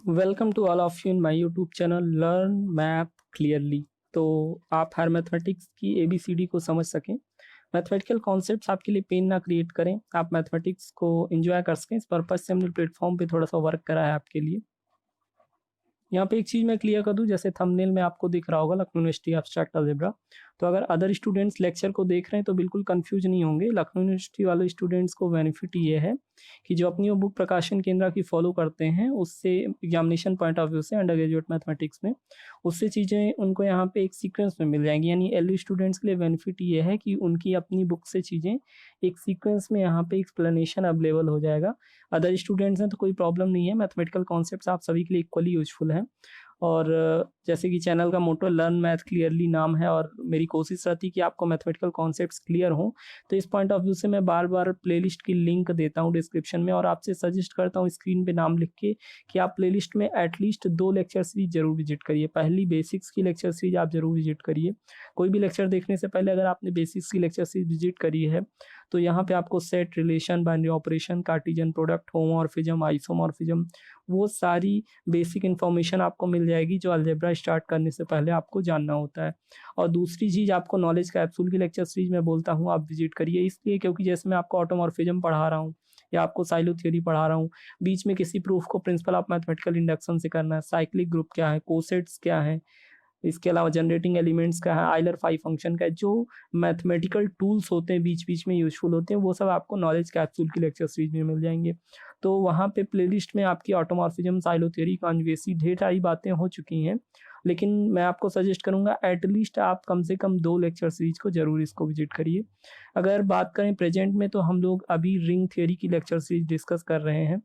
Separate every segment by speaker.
Speaker 1: Welcome to all of you in my YouTube channel learn math clearly. तो आप हर mathematics की ABCD को समझ सकें, मैथमेटिकल कॉन्सेप्ट्स आपके लिए पेन ना क्रिएट करें, आप मैथमेटिक्स को एंजॉय कर सकें। इस पर्पज से हमने प्लेटफॉर्म पे थोड़ा सा वर्क करा है आपके लिए। यहाँ पे एक चीज़ मैं क्लियर कर दूँ, जैसे थंबनेल में आपको दिख रहा होगा लखनऊ यूनिवर्सिटी एब्स्ट्रैक्ट अलजेब्रा। तो अगर अदर स्टूडेंट्स लेक्चर को देख रहे हैं तो बिल्कुल कंफ्यूज नहीं होंगे। लखनऊ यूनिवर्सिटी वाले स्टूडेंट्स को बेनिफिट ये है कि जो अपनी वो बुक प्रकाशन केंद्र की फॉलो करते हैं, उससे एग्जामिनेशन पॉइंट ऑफ व्यू से अंडर ग्रेजुएट मैथमेटिक्स में उससे चीज़ें उनको यहाँ पे एक सीक्वेंस में मिल जाएंगी। यानी एलयू स्टूडेंट्स के लिए बेनिफिट ये है कि उनकी अपनी बुक से चीज़ें एक सीक्वेंस में यहाँ पे एक्सप्लेनेशन अवेलेबल हो जाएगा। अदर स्टूडेंट्स हैं तो कोई प्रॉब्लम नहीं है, मैथमेटिकल कॉन्सेप्ट्स आप सभी के लिए इक्वली यूजफुल हैं। और जैसे कि चैनल का मोटो लर्न मैथ क्लियरली नाम है और मेरी कोशिश रहती है कि आपको मैथमेटिकल कॉन्सेप्ट्स क्लियर हों, तो इस पॉइंट ऑफ व्यू से मैं बार बार प्लेलिस्ट की लिंक देता हूं डिस्क्रिप्शन में और आपसे सजेस्ट करता हूं स्क्रीन पे नाम लिख के कि आप प्लेलिस्ट में एटलीस्ट 2 लेक्चर सीरीज जरूर विजिट करिए। पहली बेसिक्स की लेक्चर सीरीज आप जरूर विजिट करिए। कोई भी लेक्चर देखने से पहले अगर आपने बेसिक्स की लेक्चर सीरीज विजिट करी है तो यहाँ पे आपको set, relation, binary operation, Cartesian product, homomorphism, isomorphism, वो सारी बेसिक इन्फॉर्मेशन आपको मिल जाएगी जो अलजेब्रा स्टार्ट करने से पहले आपको जानना होता है। और दूसरी चीज़, आपको नॉलेज कैप्सूल की लेक्चर सीरीज में बोलता हूँ आप विजिट करिए, इसलिए क्योंकि जैसे मैं आपको ऑटोमॉर्फिज्म पढ़ा रहा हूँ या आपको साइलो थ्योरी पढ़ा रहा हूँ, बीच में किसी प्रूफ को प्रिंसिपल ऑफ मैथमेटिकल इंडक्शन से करना है, साइक्लिक ग्रुप क्या है, कोसेट्स क्या है, इसके अलावा जनरेटिंग एलिमेंट्स का है, आइलर फाई फंक्शन का है, जो मैथमेटिकल टूल्स होते हैं बीच बीच में यूजफुल होते हैं, वो सब आपको नॉलेज कैप्सूल की लेक्चर सीरीज में मिल जाएंगे। तो वहाँ पे प्लेलिस्ट में आपकी ऑटोमॉर्फिज्म, साइलो थ्योरी, कॉन्जुगेसी, ढेर सारी बातें हो चुकी हैं। लेकिन मैं आपको सजेस्ट करूंगा एटलीस्ट आप कम से कम 2 लेक्चर सीरीज को जरूर इसको विजिट करिए। अगर बात करें प्रेजेंट में, तो हम लोग अभी रिंग थ्योरी की लेक्चर सीरीज डिस्कस कर रहे हैं।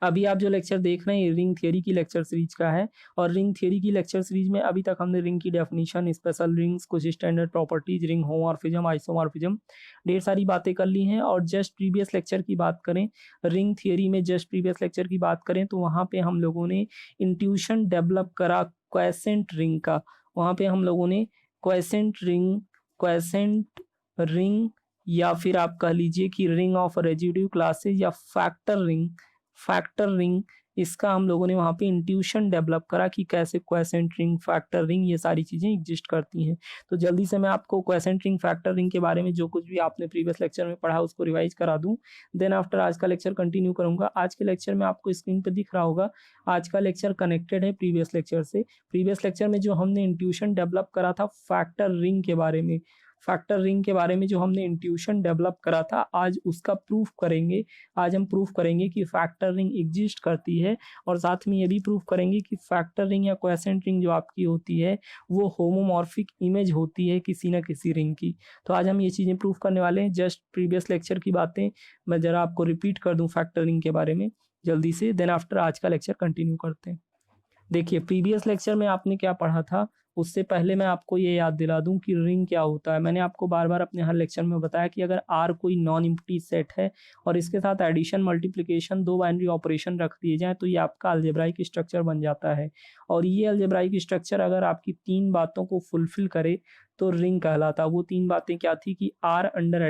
Speaker 1: अभी आप जो लेक्चर देख रहे हैं रिंग थियरी की लेक्चर सीरीज का है। और रिंग थियरी की लेक्चर सीरीज में अभी तक हमने रिंग की डेफिनेशन, स्पेशल रिंग्स, कुछ standard properties, ring homomorphism, isomorphism, ढेर सारी बातें कर ली हैं। और जस्ट प्रीवियस लेक्चर की बात करें, रिंग थियरी में जस्ट प्रीवियस लेक्चर की बात करें तो वहाँ पे हम लोगों ने इंट्यूशन डेवलप करा क्वेसेंट रिंग का। वहाँ पे हम लोगों ने क्वेसेंट रिंग या फिर आप कह लीजिए कि रिंग ऑफ रेजिड्यू क्लासेस या फैक्टर रिंग, इसका हम लोगों ने वहाँ पे इंट्यूशन डेवलप करा कि कैसे क्वेसेंट रिंग, फैक्टर रिंग, ये सारी चीज़ें एग्जिस्ट करती हैं। तो जल्दी से मैं आपको क्वेसेंट रिंग, फैक्टर रिंग के बारे में जो कुछ भी आपने प्रीवियस लेक्चर में पढ़ा उसको रिवाइज करा दूं, देन आफ्टर आज का लेक्चर कंटिन्यू करूंगा। आज के लेक्चर में आपको स्क्रीन पे दिख रहा होगा, आज का लेक्चर कनेक्टेड है प्रीवियस लेक्चर से। प्रीवियस लेक्चर में जो हमने इंट्यूशन डेवलप करा था फैक्टर रिंग के बारे में जो हमने इंट्यूशन डेवलप करा था, आज उसका प्रूफ करेंगे। आज हम प्रूफ करेंगे कि फैक्टर रिंग एग्जिस्ट करती है और साथ में ये भी प्रूफ करेंगे कि फैक्टर रिंग या क्वेसेंट रिंग जो आपकी होती है वो होमोमॉर्फिक इमेज होती है किसी ना किसी रिंग की। तो आज हम ये चीज़ें प्रूफ करने वाले हैं। जस्ट प्रीवियस लेक्चर की बातें मैं ज़रा आपको रिपीट कर दूँ फैक्टर रिंग के बारे में जल्दी से, देन आफ्टर आज का लेक्चर कंटिन्यू करते हैं। देखिए प्रीवियस लेक्चर में आपने क्या पढ़ा था, उससे पहले मैं आपको ये याद दिला दूं कि रिंग क्या होता है। मैंने आपको बार बार अपने हर लेक्चर में बताया कि अगर आर कोई नॉन एम्प्टी सेट है और इसके साथ एडिशन, मल्टीप्लिकेशन, 2 बाइनरी ऑपरेशन रख दिए जाएं तो ये आपका अलजेब्राइक स्ट्रक्चर बन जाता है। और ये अलजेब्राइक स्ट्रक्चर अगर आपकी 3 बातों को फुलफिल करे तो रिंग कहलाता। वो 3 बातें क्या थी कि आर अंडर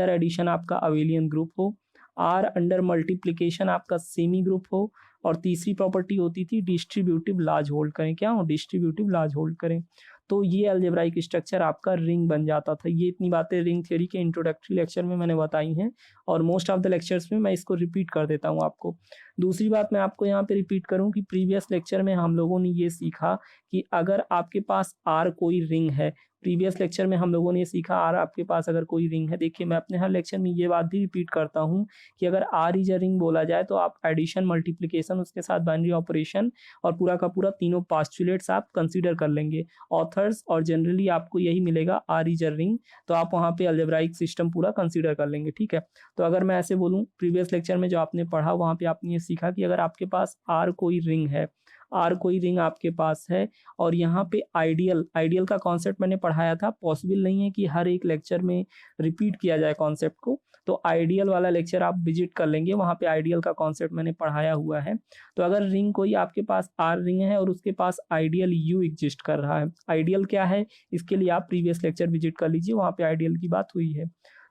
Speaker 1: एडिशन आपका अवेलियन ग्रुप हो, आर अंडर मल्टीप्लिकेशन आपका सेमी ग्रुप हो, और तीसरी प्रॉपर्टी होती थी डिस्ट्रीब्यूटिव लार्ज होल्ड करें। क्या हो? डिस्ट्रीब्यूटिव लार्ज होल्ड करें। तो ये अलजेब्राइक स्ट्रक्चर आपका रिंग बन जाता था। ये इतनी बातें रिंग थ्योरी के इंट्रोडक्टरी लेक्चर में मैंने बताई हैं और मोस्ट ऑफ द लेक्चर्स में मैं इसको रिपीट कर देता हूँ आपको। दूसरी बात मैं आपको यहाँ पे रिपीट करूँ कि प्रीवियस लेक्चर में हम लोगों ने ये सीखा कि अगर आपके पास आर कोई रिंग है, प्रीवियस लेक्चर में हम लोगों ने सीखा आर आपके पास अगर कोई रिंग है। देखिए मैं अपने हर लेक्चर में ये बात भी रिपीट करता हूँ कि अगर आर इज अ रिंग बोला जाए तो आप एडिशन, मल्टीप्लिकेशन, उसके साथ बाइनरी ऑपरेशन और पूरा का पूरा तीनों पास्टुलेट्स आप कंसीडर कर लेंगे ऑथर्स, और जनरली आपको यही मिलेगा आर इज अ रिंग, तो आप वहाँ पे अलजेब्राइक सिस्टम पूरा कंसीडर कर लेंगे। ठीक है, तो अगर मैं ऐसे बोलूँ प्रीवियस लेक्चर में जो आपने पढ़ा वहाँ पे आपने ये सीखा कि अगर आपके पास आर कोई रिंग आपके पास है और यहाँ पे आइडियल का कॉन्सेप्ट मैंने पढ़ाया था। पॉसिबल नहीं है कि हर एक लेक्चर में रिपीट किया जाए कॉन्सेप्ट को, तो आइडियल वाला लेक्चर आप विजिट कर लेंगे, वहाँ पे आइडियल का कॉन्सेप्ट मैंने पढ़ाया हुआ है। तो अगर रिंग कोई आपके पास आर रिंग है और उसके पास आइडियल यू एग्जिस्ट कर रहा है, आइडियल क्या है इसके लिए आप प्रीवियस लेक्चर विजिट कर लीजिए, वहाँ पे आइडियल की बात हुई है।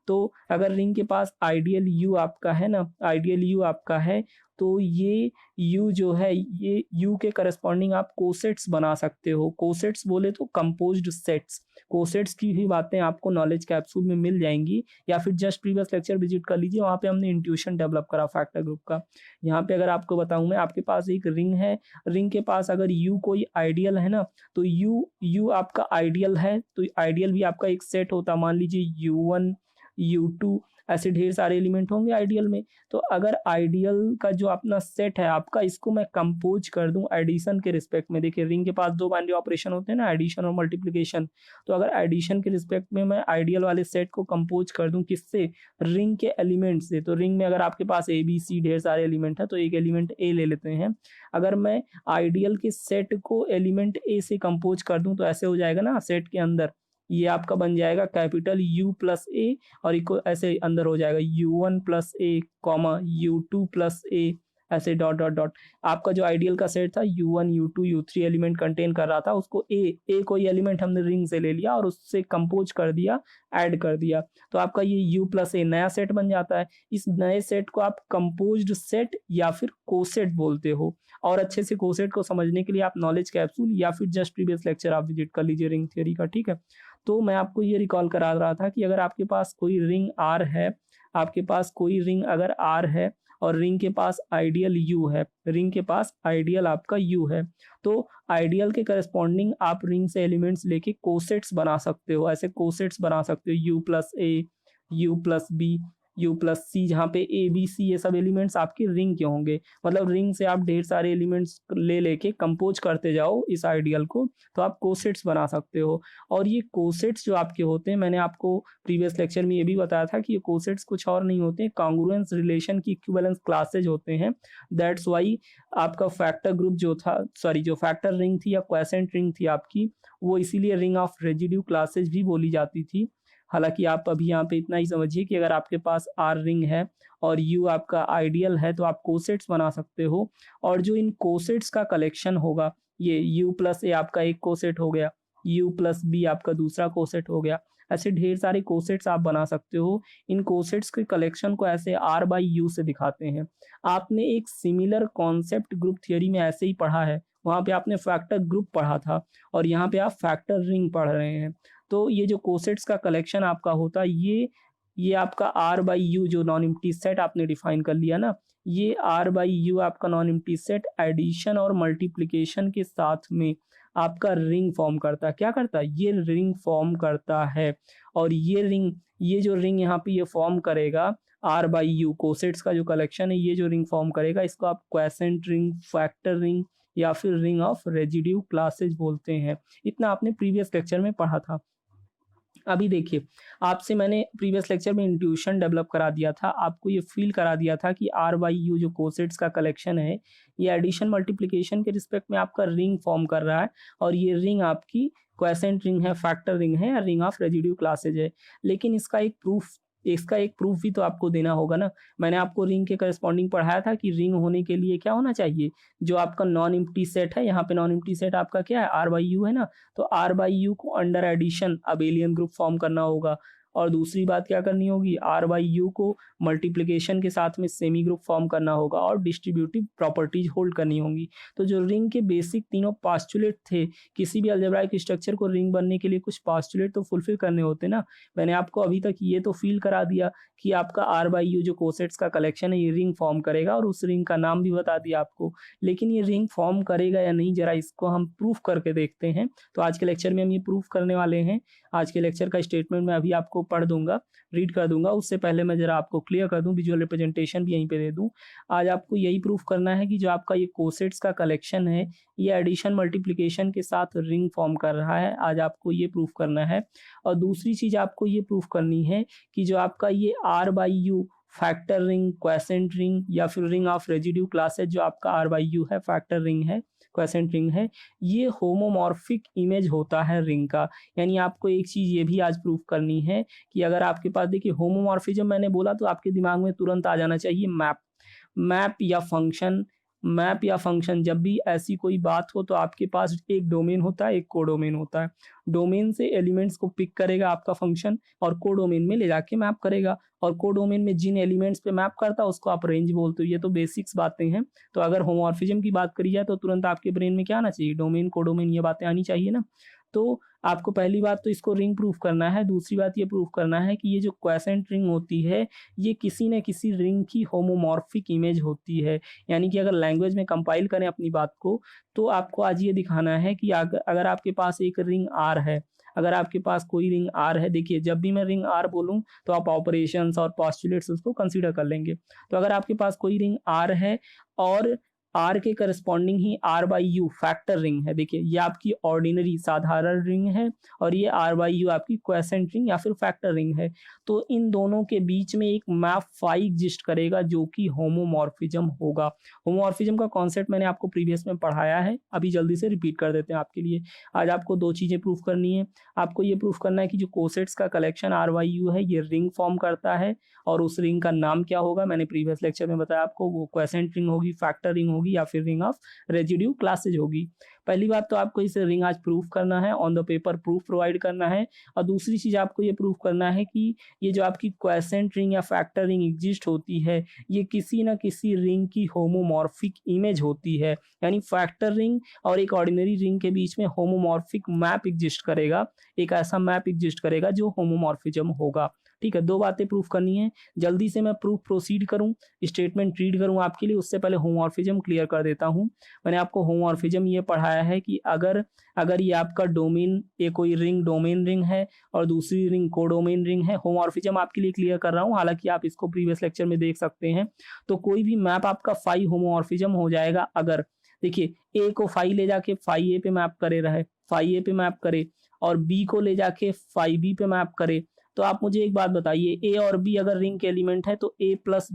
Speaker 1: तो अगर रिंग के पास आइडियल यू आपका है, तो ये यू जो है, ये यू के करस्पॉन्डिंग आप कोसेट्स बना सकते हो। कोसेट्स बोले तो कंपोज्ड सेट्स। कोसेट्स की भी बातें आपको नॉलेज कैप्सूल में मिल जाएंगी, या फिर जस्ट प्रीवियस लेक्चर विजिट कर लीजिए, वहाँ पे हमने इंट्यूशन डेवलप करा फैक्टर ग्रुप का। यहाँ पे अगर आपको बताऊँ मैं, आपके पास एक रिंग है, रिंग के पास अगर यू कोई आइडियल है ना, तो यू आपका आइडियल है, तो आइडियल भी आपका एक सेट होता, मान लीजिए U1 U2 ऐसे ढेर सारे एलिमेंट होंगे आइडियल में। तो अगर आइडियल का जो अपना सेट है आपका, इसको मैं कंपोज कर दूं एडिशन के रिस्पेक्ट में, देखिए रिंग के पास दो बाइनरी ऑपरेशन होते हैं ना, एडिशन और मल्टीप्लिकेशन। तो अगर एडिशन के रिस्पेक्ट में मैं आइडियल वाले सेट को कंपोज कर दूं किससे, रिंग के एलिमेंट से। तो रिंग में अगर आपके पास ए बी सी ढेर सारे एलिमेंट है, तो एक एलिमेंट ए ले लेते हैं। अगर मैं आइडियल के सेट को एलिमेंट ए से कंपोज कर दूं, तो ऐसे हो जाएगा ना, सेट के अंदर ये आपका बन जाएगा कैपिटल U प्लस ए, और इको ऐसे अंदर हो जाएगा U1 प्लस ए कॉमा U2 प्लस ए, ऐसे डॉट डॉट डॉट। आपका जो आइडियल का सेट था U1 U2 U3 element contain कर रहा था, उसको ए कोई एलिमेंट हमने रिंग से ले लिया और उससे कंपोज कर दिया, ऐड कर दिया, तो आपका ये U प्लस ए नया सेट बन जाता है। इस नए सेट को आप कंपोज्ड सेट या फिर कोसेट बोलते हो। और अच्छे से कोसेट को समझने के लिए आप नॉलेज कैप्सूल या फिर जस्ट प्रीवियस लेक्चर आप विजिट कर लीजिए रिंग थ्योरी का, ठीक है। तो मैं आपको ये रिकॉल करा रहा था कि अगर आपके पास कोई रिंग आर है, आपके पास कोई रिंग अगर आर है और रिंग के पास आइडियल यू है, रिंग के पास आइडियल आपका यू है, तो आइडियल के करस्पॉन्डिंग आप रिंग से एलिमेंट्स लेके कोसेट्स बना सकते हो। ऐसे कोसेट्स बना सकते हो U plus A, U plus B, U plus C, जहाँ पे ए बी सी ये सब एलिमेंट्स आपकी रिंग के होंगे। मतलब रिंग से आप ढेर सारे एलिमेंट्स ले लेके कंपोज करते जाओ इस आइडियल को, तो आप कोसेट्स बना सकते हो। और ये कोसेट्स जो आपके होते हैं, मैंने आपको प्रीवियस लेक्चर में ये भी बताया था कि ये कोसेट्स कुछ और नहीं होते, कॉन्ग्रुएंस रिलेशन की इक्विवेलेंस क्लासेज होते हैं। दैट्स वाई आपका फैक्टर ग्रुप जो था, सॉरी जो फैक्टर रिंग थी या क्वेसेंट रिंग थी आपकी, वो इसीलिए रिंग ऑफ रेजिड्यू क्लासेज भी बोली जाती थी। हालांकि आप अभी यहाँ पे इतना ही समझिए कि अगर आपके पास आर रिंग है और यू आपका आइडियल है, तो आप कोसेट्स बना सकते हो। और जो इन कोसेट्स का कलेक्शन होगा, ये यू प्लस ए आपका एक कोसेट हो गया, यू प्लस बी आपका दूसरा कोसेट हो गया, ऐसे ढेर सारे कोसेट्स आप बना सकते हो। इन कोसेट्स के कलेक्शन को ऐसे आर बाई यू से दिखाते हैं। आपने एक सिमिलर कॉन्सेप्ट ग्रुप थियोरी में ऐसे ही पढ़ा है, वहाँ पे आपने फैक्टर ग्रुप पढ़ा था और यहाँ पे आप फैक्टर रिंग पढ़ रहे हैं। तो ये जो कोसेट्स का कलेक्शन आपका होता है, ये आपका आर बाई यू जो नॉन एम्प्टी सेट आपने डिफाइन कर लिया ना, ये आर बाई यू आपका नॉन एम्प्टी सेट एडिशन और मल्टीप्लिकेशन के साथ में आपका रिंग फॉर्म करता है। क्या करता है? ये रिंग फॉर्म करता है। और ये जो रिंग यहाँ पे ये फॉर्म करेगा आर बाई यू, कोसेट्स का जो कलेक्शन है, ये जो रिंग फॉर्म करेगा, इसको आप क्वेसेंट रिंग, फैक्टर रिंग या फिर रिंग ऑफ रेजिड्यू क्लासेज बोलते हैं। इतना आपने प्रीवियस लेक्चर में पढ़ा था। अभी देखिए, आपसे मैंने प्रीवियस लेक्चर में इंट्यूशन डेवलप करा दिया था, आपको ये फील करा दिया था कि आर बाई यू जो कोसेट्स का कलेक्शन है, ये एडिशन मल्टीप्लिकेशन के रिस्पेक्ट में आपका रिंग फॉर्म कर रहा है। और ये रिंग आपकी क्वेसेंट रिंग है, फैक्टर रिंग है या रिंग ऑफ रेजिड्यू क्लासेज है। लेकिन इसका एक प्रूफ भी तो आपको देना होगा ना। मैंने आपको रिंग के करस्पॉन्डिंग पढ़ाया था कि रिंग होने के लिए क्या होना चाहिए, जो आपका नॉन एम्प्टी सेट है, यहाँ पे नॉन एम्प्टी सेट आपका क्या है, आर बाई यू है ना, तो आर बाई यू को under addition abelian group form करना होगा। और दूसरी बात क्या करनी होगी, आर बाई यू को मल्टीप्लिकेशन के साथ में सेमी ग्रुप फॉर्म करना होगा और डिस्ट्रीब्यूटिव प्रॉपर्टीज होल्ड करनी होंगी। तो जो रिंग के बेसिक तीनों पास्टुलेट थे, किसी भी अलजेब्राइक स्ट्रक्चर को रिंग बनने के लिए कुछ पास्टुलेट तो फुलफिल करने होते ना। मैंने आपको अभी तक ये तो फील करा दिया कि आपका आर बाई यू जो कोसेट्स का कलेक्शन है, ये रिंग फॉर्म करेगा और उस रिंग का नाम भी बता दिया आपको। लेकिन ये रिंग फॉर्म करेगा या नहीं, जरा इसको हम प्रूफ करके देखते हैं। तो आज के लेक्चर में हम ये प्रूफ करने वाले हैं। आज के लेक्चर का स्टेटमेंट मैं अभी आपको पढ़ दूंगा, रीड कर दूंगा। उससे पहले मैं जरा आपको क्लियर कर दूं, विजुअल रिप्रेजेंटेशन भी यहीं पे दे दूं। आज आपको यही प्रूफ करना है कि जो आपका ये कोसेट्स का कलेक्शन है, ये एडिशन मल्टीप्लिकेशन के साथ रिंग फॉर्म कर रहा है। आज आपको ये प्रूफ करना है। और दूसरी चीज आपको ये प्रूफ करनी है कि जो आपका ये R by U factor ring, quotient ring या फिर रिंग ऑफ रेजिड्यू क्लासेज, जो आपका आर बाई यू है, फैक्टर रिंग है, क्वेसेंट रिंग है, ये होमोमॉर्फिक इमेज होता है रिंग का। यानी आपको एक चीज ये भी आज प्रूफ करनी है कि अगर आपके पास, देखिए होमोमॉर्फिज्म मैंने बोला तो आपके दिमाग में तुरंत आ जाना चाहिए मैप या फंक्शन मैप या फंक्शन, जब भी ऐसी कोई बात हो तो आपके पास एक डोमेन होता है, एक कोडोमेन होता है। डोमेन से एलिमेंट्स को पिक करेगा आपका फंक्शन और कोडोमेन में ले जाके मैप करेगा, और कोडोमेन में जिन एलिमेंट्स पे मैप करता है उसको आप रेंज बोलते हो। ये तो बेसिक्स बातें हैं। तो अगर होमोमॉर्फिज्म की बात करी जाए तो तुरंत आपके ब्रेन में क्या आना चाहिए? डोमेन, कोडोमेन, ये बातें आनी चाहिए ना। तो आपको पहली बात तो इसको रिंग प्रूफ करना है। दूसरी बात ये प्रूफ करना है कि ये जो क्वेसेंट रिंग होती है ये किसी न किसी रिंग की होमोमॉर्फिक इमेज होती है। यानी कि अगर लैंग्वेज में कंपाइल करें अपनी बात को, तो आपको आज ये दिखाना है कि अगर आपके पास एक रिंग आर है, अगर आपके पास कोई रिंग आर है, देखिए जब भी मैं रिंग आर बोलूं तो आप ऑपरेशंस और पॉस्टुलेट्स उसको कंसीडर कर लेंगे। तो अगर आपके पास कोई रिंग आर है और आर के करस्पॉन्डिंग ही R by U factor ring है, देखिए ये आपकी ऑर्डिनरी साधारण रिंग है और ये आर बाई यू आपकी क्वेसेंट रिंग या फिर फैक्टर रिंग है। तो इन दोनों के बीच में एक मैप फाई एग्जिस्ट करेगा जो कि होमोमॉर्फिज्म होगा। होमोमॉर्फिज्म का कॉन्सेप्ट मैंने आपको प्रीवियस में पढ़ाया है, अभी जल्दी से रिपीट कर देते हैं आपके लिए। आज आपको दो चीजें प्रूफ करनी है। आपको ये प्रूफ करना है कि जो कोसेट्स का कलेक्शन आर वाई यू है ये रिंग फॉर्म करता है, और उस रिंग का नाम क्या होगा मैंने प्रीवियस लेक्चर में बताया आपको, वो क्वेसेंट रिंग होगी, फैक्टर रिंग होगी या फिर रिंग ऑफ रेजिड्यू क्लासेज होगी। पहली बात तो आपको इसे रिंग आज प्रूफ करना है, on the paper proof provide करना है। और दूसरी चीज आपको ये प्रूफ करना है कि ये जो आपकी क्वेसेंट रिंग या फैक्टर रिंग एग्जिस्ट होती है ये किसी ना किसी रिंग की होमोमॉर्फिक इमेज होती है। यानी फैक्टर रिंग और एक ऑर्डिनरी रिंग के बीच में होमोमॉर्फिक मैप एग्जिस्ट करेगा, एक ऐसा मैप एग्जिस्ट करेगा जो होमोमॉर्फिज्म होगा। ठीक है, दो बातें प्रूफ करनी है। जल्दी से मैं प्रूफ प्रोसीड करूं, स्टेटमेंट रीड करूं आपके लिए, उससे पहले होमोमॉर्फिज्म क्लियर कर देता हूं। मैंने आपको होमोमॉर्फिज्म ये पढ़ाया है कि अगर ये आपका डोमेन, ये कोई रिंग डोमेन रिंग है और दूसरी रिंग कोडोमेन रिंग है। होमोमॉर्फिज्म आपके लिए क्लियर कर रहा हूं, हालांकि आप इसको प्रीवियस लेक्चर में देख सकते हैं। तो कोई भी मैप आपका फाई होमोमॉर्फिज्म हो जाएगा अगर, देखिए ए को फाई ले जाके फाई ए पे मैप करे रहे, फाई ए पे मैप करे, और बी को ले जाके फाई बी पे मैप करे। तो आप मुझे एक बात बताइए, ए और बी अगर रिंग के एलिमेंट है तो ए प्लस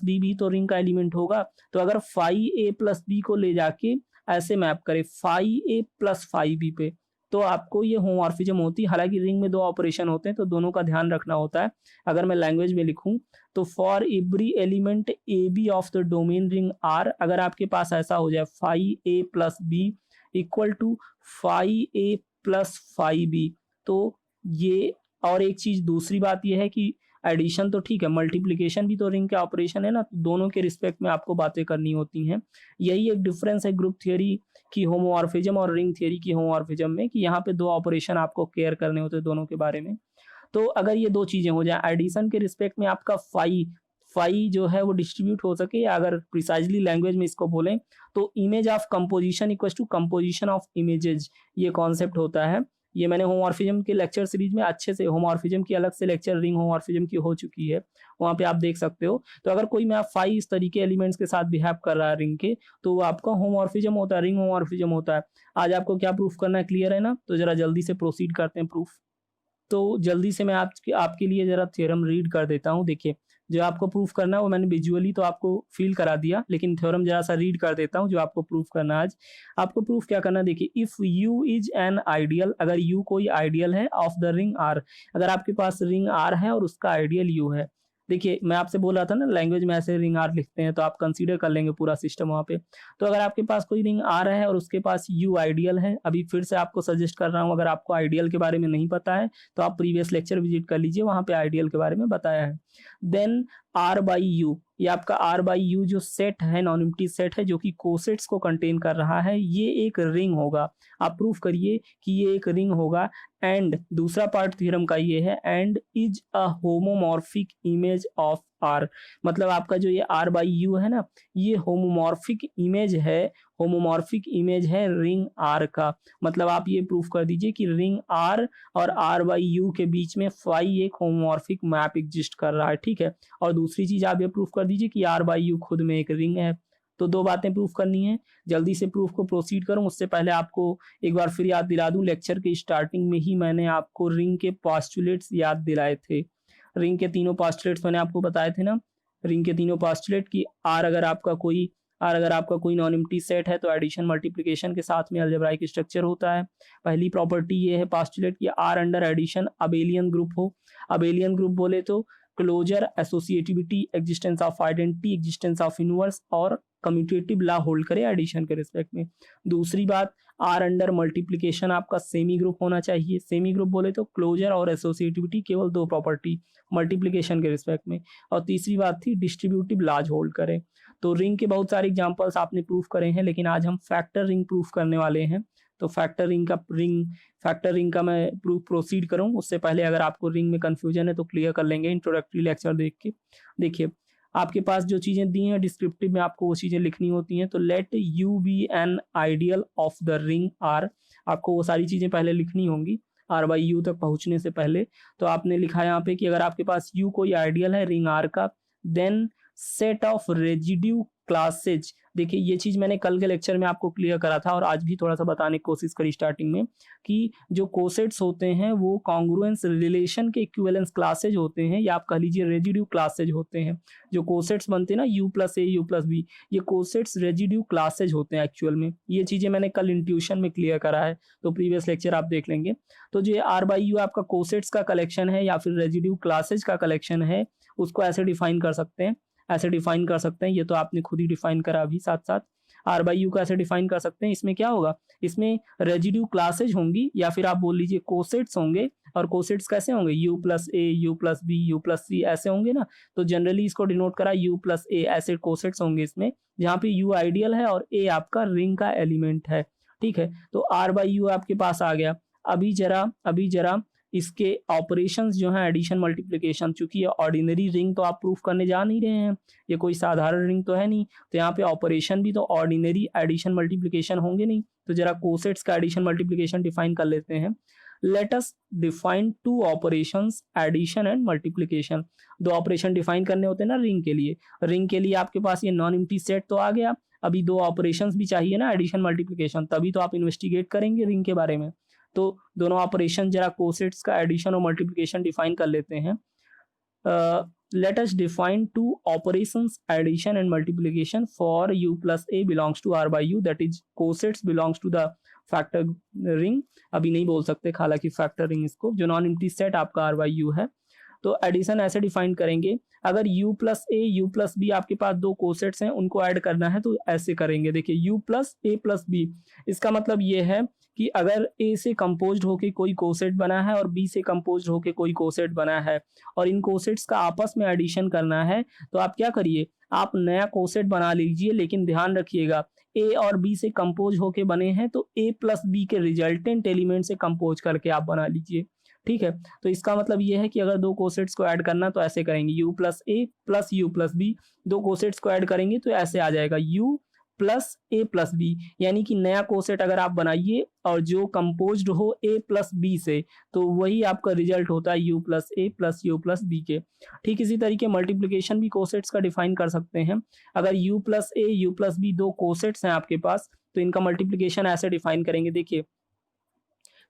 Speaker 1: बी भी तो रिंग का एलिमेंट होगा। तो अगर फाई ए प्लस बी को ले जाके ऐसे मैप करे phi A plus phi B पे, तो आपको ये होमोमॉर्फिज्म होती है। हालांकि रिंग में दो ऑपरेशन होते हैं तो दोनों का ध्यान रखना होता है। अगर मैं लैंग्वेज में लिखूं तो for every element A B of the domain ring R, अगर आपके पास ऐसा हो जाए phi A plus B equal to phi A plus phi B, तो ये, और एक चीज दूसरी बात यह है कि एडिशन तो ठीक है, मल्टीप्लिकेशन भी तो रिंग के ऑपरेशन है ना, दोनों के रिस्पेक्ट में आपको बातें करनी होती हैं। यही एक डिफरेंस है ग्रुप थियरी की होमोमॉर्फिज्म और रिंग थियरी की होमोमॉर्फिज्म में, कि यहाँ पे दो ऑपरेशन आपको केयर करने होते हैं दोनों के बारे में। तो अगर ये दो चीजें हो जाए, एडिशन के रिस्पेक्ट में आपका फाई जो है वो डिस्ट्रीब्यूट हो सके, या अगर प्रिसाइजली लैंग्वेज में इसको बोलें तो image of composition equal to composition of images, ये कॉन्सेप्ट होता है। ये मैंने होमोमॉर्फिज्म के लेक्चर सीरीज में अच्छे से, होमोमॉर्फिज्म की अलग से लेक्चर रिंग होमोमॉर्फिज्म की हो चुकी है, वहां पे आप देख सकते हो। तो अगर कोई मैप फाई इस तरीके एलिमेंट्स के साथ बिहेव कर रहा है रिंग के, तो वो आपका होमोमॉर्फिज्म होता है, रिंग होमोमॉर्फिज्म होता है। आज आपको क्या प्रूफ करना है, क्लियर है ना? तो जरा जल्दी से प्रोसीड करते हैं प्रूफ। तो जल्दी से मैं आपके लिए जरा थ्योरम रीड कर देता हूँ। देखिए जो आपको प्रूफ करना है वो मैंने विजुअली तो आपको फील करा दिया, लेकिन थ्योरम जरा सा रीड कर देता हूँ जो आपको प्रूफ करना है आज। आपको प्रूफ क्या करना है, देखिए if you is an ideal, अगर यू कोई आइडियल है ऑफ द रिंग आर, अगर आपके पास रिंग आर है और उसका आइडियल यू है। देखिए मैं आपसे बोल रहा था ना लैंग्वेज में ऐसे रिंग आर लिखते हैं, तो आप कंसीडर कर लेंगे पूरा सिस्टम वहाँ पे। तो अगर आपके पास कोई रिंग आर है और उसके पास यू आइडियल है, अभी फिर से आपको सजेस्ट कर रहा हूँ, अगर आपको आइडियल के बारे में नहीं पता है तो आप प्रीवियस लेक्चर विजिट कर लीजिए, वहाँ पे आइडियल के बारे में बताया है। देन आर बाई यू, ये आपका आर बाई यू जो सेट है, नॉन एम्प्टी सेट है जो कि कोसेट्स को कंटेन कर रहा है, ये एक रिंग होगा। आप प्रूफ करिए कि ये एक रिंग होगा। एंड दूसरा पार्ट थ्योरम का ये है, and is a homomorphic image of R, मतलब आपका जो ये आर बाई यू है ना, ये होमोमॉर्फिक इमेज है, होमोमॉर्फिक इमेज है रिंग आर का। मतलब आप ये प्रूफ कर दीजिए कि रिंग आर और आर बाई यू के बीच में फाई एक होमोमॉर्फिक मैप एग्जिस्ट कर रहा है, ठीक है। और दूसरी चीज आप ये प्रूफ कर दीजिए कि आर बाई यू खुद में एक रिंग है। तो दो बातें प्रूफ करनी है। जल्दी से प्रूफ को प्रोसीड करूं उससे पहले आपको एक बार फिर याद दिला दूं, लेक्चर के स्टार्टिंग में ही मैंने आपको रिंग के पोस्टुलेट्स याद दिलाए थे। रिंग के तीनों पोस्टुलेट्स मैंने आपको बताए थे ना, रिंग के तीनों पोस्टुलेट की आर अगर आपका कोई नॉन एम्प्टी सेट है तो एडिशन मल्टीप्लिकेशन के साथ में अलजेब्राइक स्ट्रक्चर होता है। पहली प्रॉपर्टी ये है पोस्टुलेट की R under addition abelian group हो। अबेलियन ग्रुप बोले तो closure, associativity, existence of identity, existence of inverse और कम्यूटेटिव लॉ होल्ड करे एडिशन के रिस्पेक्ट में। दूसरी बात, आर अंडर मल्टीप्लिकेशन आपका सेमी ग्रुप होना चाहिए। सेमी ग्रुप बोले तो क्लोजर और एसोसिएटिविटी केवल दो प्रॉपर्टी मल्टीप्लिकेशन के रिस्पेक्ट में। और तीसरी बात थी डिस्ट्रीब्यूटिव लॉज होल्ड करें। तो रिंग के बहुत सारे एग्जांपल्स आपने प्रूफ करे हैं, लेकिन आज हम फैक्टर रिंग प्रूफ करने वाले हैं। तो फैक्टर रिंग का मैं प्रूफ प्रोसीड करूं उससे पहले अगर आपको रिंग में कंफ्यूजन है तो क्लियर कर लेंगे इंट्रोडक्टरी लेक्चर देख के। देखिए आपके पास जो चीजें दी हैं डिस्क्रिप्टिव में आपको वो चीजें लिखनी होती हैं। तो let U be an ideal of the ring R, आपको वो सारी चीजें पहले लिखनी होंगी आर बाई यू तक पहुंचने से पहले। तो आपने लिखा यहाँ पे कि अगर आपके पास यू कोई आइडियल है रिंग आर का, then set of residue classes. देखिए ये चीज मैंने कल के लेक्चर में आपको क्लियर करा था और आज भी थोड़ा सा बताने की कोशिश करी स्टार्टिंग में कि जो कोसेट्स होते हैं वो कॉन्ग्रुएंस रिलेशन के इक्विवेलेंस क्लासेज होते हैं, या आप कह लीजिए रेजिड्यू क्लासेज होते हैं। जो कोसेट्स बनते हैं ना U plus A U plus B, ये कोसेट्स रेजिड्यू क्लासेज होते हैं एक्चुअल में। ये चीजें मैंने कल इंट्यूशन में क्लियर करा है, तो प्रीवियस लेक्चर आप देख लेंगे। तो जो आर बाई यू आपका कोसेट्स का कलेक्शन है या फिर रेजिड्यू क्लासेज का कलेक्शन है, उसको ऐसे डिफाइन कर सकते हैं, ये तो आपने खुद ही डिफाइन करा अभी साथ साथ। आर बाई यू का ऐसे डिफाइन कर सकते हैं। इसमें क्या होगा, इसमें रेजिड्यू क्लासेज होंगी या फिर आप बोल लीजिए कोसेट्स होंगे। और कोसेट्स कैसे होंगे, U plus A U plus B U plus C ऐसे होंगे ना। तो जनरली इसको डिनोट करा यू प्लस ए, ऐसे कोसेट्स होंगे इसमें, जहाँ पे यू आइडियल है और ए आपका रिंग का एलिमेंट है। ठीक है, तो आर बाई यू आपके पास आ गया। अभी जरा इसके ऑपरेशंस जो हैं एडिशन मल्टीप्लिकेशन, चूंकि ये ऑर्डिनरी रिंग तो आप प्रूफ करने जा नहीं रहे हैं, ये कोई साधारण रिंग तो है नहीं, तो यहाँ पे ऑपरेशन भी तो ऑर्डिनरी एडिशन मल्टीप्लिकेशन होंगे नहीं। तो जरा कोसेट्स का एडिशन मल्टीप्लिकेशन डिफाइन कर लेते हैं। Let us define two operations addition and multiplication. दो ऑपरेशन डिफाइन करने होते हैं ना रिंग के लिए। रिंग के लिए आपके पास ये नॉन एम्प्टी सेट तो आ गया, अभी दो ऑपरेशंस भी चाहिए ना एडिशन मल्टीप्लिकेशन, तभी तो आप इन्वेस्टिगेट करेंगे रिंग के बारे में। तो दोनों ऑपरेशन जरा कोसेट्स का एडिशन और मल्टीप्लिकेशन डिफाइन कर लेते हैं। Let us define two operations addition and multiplication for u plus a belongs to r by U, that is cosets belongs to the factor ring. अभी नहीं बोल सकते हालांकि फैक्टर रिंग इसको, जो नॉन एम्प्टी सेट आपका r बाई यू है। तो एडिशन ऐसे डिफाइन करेंगे, अगर u plus A U plus B आपके पास दो कोसेट्स हैं उनको ऐड करना है तो ऐसे करेंगे। देखिए u plus A plus B, इसका मतलब ये है कि अगर A से कंपोज्ड होके कोई कोसेट बना है और B से कंपोज्ड होके कोई कोसेट बना है और इन कोसेट्स का आपस में एडिशन करना है, तो आप क्या करिए, आप नया कोसेट बना लीजिए। लेकिन ध्यान रखिएगा A और B से कंपोज होके बने हैं तो A प्लस B के रिजल्टेंट एलिमेंट से कंपोज करके आप बना लीजिए। ठीक है, तो इसका मतलब ये है कि अगर दो कोसेट्स को ऐड करना तो ऐसे करेंगे, u plus A plus U plus B. दो कोसेट्स को ऐड करेंगे तो ऐसे आ जाएगा u plus A plus B, यानी कि नया कोसेट अगर आप बनाइए और जो कंपोज्ड हो ए प्लस बी से, तो वही आपका रिजल्ट होता है u plus A plus U plus B के। ठीक इसी तरीके मल्टीप्लिकेशन भी कोसेट्स का डिफाइन कर सकते हैं। अगर u plus A U plus B दो कोसेट्स हैं आपके पास, तो इनका मल्टीप्लिकेशन ऐसे डिफाइन करेंगे। देखिए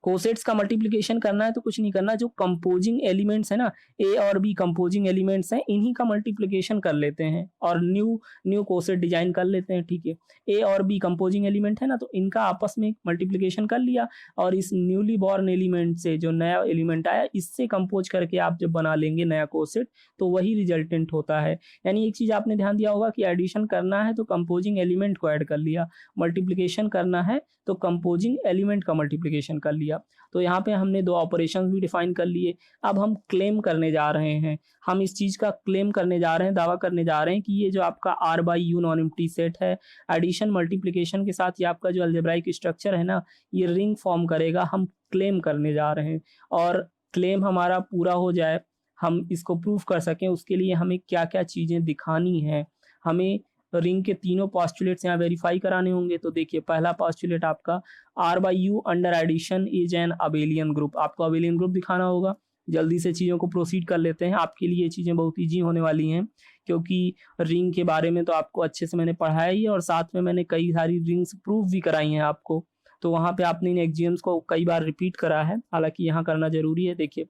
Speaker 1: कोसेट्स का मल्टीप्लिकेशन करना है तो कुछ नहीं करना, जो कंपोजिंग एलिमेंट्स है ना ए और बी कंपोजिंग एलिमेंट्स हैं, इन्हीं का मल्टीप्लिकेशन कर लेते हैं और न्यू कोसेट डिजाइन कर लेते हैं। ठीक है, ए और बी कंपोजिंग एलिमेंट है ना, तो इनका आपस में मल्टीप्लिकेशन कर लिया और इस न्यूली बॉर्न एलिमेंट से जो नया एलिमेंट आया इससे कंपोज करके आप जब बना लेंगे नया कोसेट तो वही रिजल्टेंट होता है। यानी एक चीज आपने ध्यान दिया होगा कि एडिशन करना है तो कंपोजिंग एलिमेंट को ऐड कर लिया, मल्टीप्लिकेशन करना है तो कंपोजिंग एलिमेंट का मल्टीप्लिकेशन कर लिया। तो यहाँ पे हमने दो ऑपरेशंस भी डिफाइन कर लिए। अब हम क्लेम करने जा रहे हैं, हम इस चीज का क्लेम करने जा रहे हैं, दावा करने जा रहे हैं कि ये जो आपका r by U non empty set है, एडिशन मल्टीप्लिकेशन के साथ ये आपका जो अलजेब्राइक स्ट्रक्चर है ना, ये रिंग फॉर्म करेगा। हम क्लेम करने जा रहे हैं और क्लेम हमारा पूरा हो जाए, हम इसको प्रूफ कर सकें, उसके लिए हमें क्या क्या चीजें दिखानी है। हमें रिंग के तीनों पॉस्टुलेट्स यहाँ वेरीफाई कराने होंगे। तो देखिए पहला पॉस्टुलेट आपका r by U under addition is an abelian group, आपको अबेलियन ग्रुप दिखाना होगा। जल्दी से चीज़ों को प्रोसीड कर लेते हैं, आपके लिए ये चीज़ें बहुत ईजी होने वाली हैं क्योंकि रिंग के बारे में तो आपको अच्छे से मैंने पढ़ाया ही है और साथ में मैंने कई सारी रिंग्स प्रूफ भी कराई हैं आपको, तो वहाँ पे आपने इन एक्सियम्स को कई बार रिपीट करा है, हालांकि यहाँ करना जरूरी है। देखिए